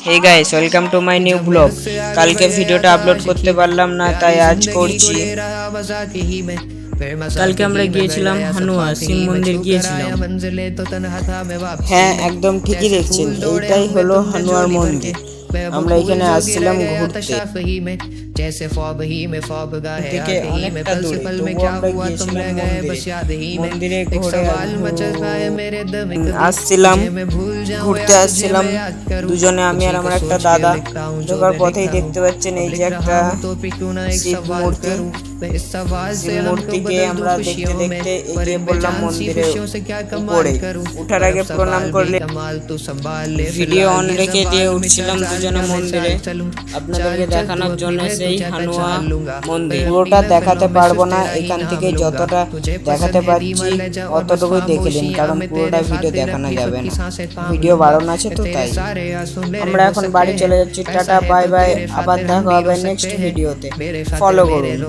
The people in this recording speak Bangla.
Hey guys welcome to my new blog. কালকে ভিডিওটা আপলোড করতে পারলাম না, তাই আজ করছি। কালকে আমরা গিয়েছিলাম হানুয়া শিব মন্দির গিয়েছিলাম। হ্যাঁ, একদম ঠিকই দেখছেন, এইটাই হলো হানুয়ার মন্দির। আমরা এখানে আসছিলাম ঘুরতে। থেকে অনেকটা দূরে, তবুও আমরা গিয়েছিলাম মন্দিরে ঘুরে আসছিলাম, ঘুরতে আসছিলাম দুজনে, আমি আর আমার একটা দাদা। ঢোকার পথেই দেখতে পাচ্ছেন এই যে একটা শিব মূর্তি। শিব মূর্তিকে আমরা দেখতে দেখতে এগিয়ে পড়লাম মন্দিরের উপরে। উঠার আগে প্রণাম করলে ভিডিও অন রেখে দিয়ে উঠছিলাম দুজনে মন্দিরে, আপনাদেরকে দেখানোর জন্য সেই হানুয়া মন্দির। পুরোটা দেখাতে পারবো না, এখান থেকে যতটা দেখাতে পারছি অতটুকুই দেখে নিন, কারণ পুরোটা ভিডিও দেখানো যাবে না, ভিডিও বাড়ানো আছে তো তাই। আমরা এখন বাড়ি চলে যাচ্ছি। টাটা বাই বাই, আবার দেখা হবে নেক্সট ভিডিওতে। ফলো করুন।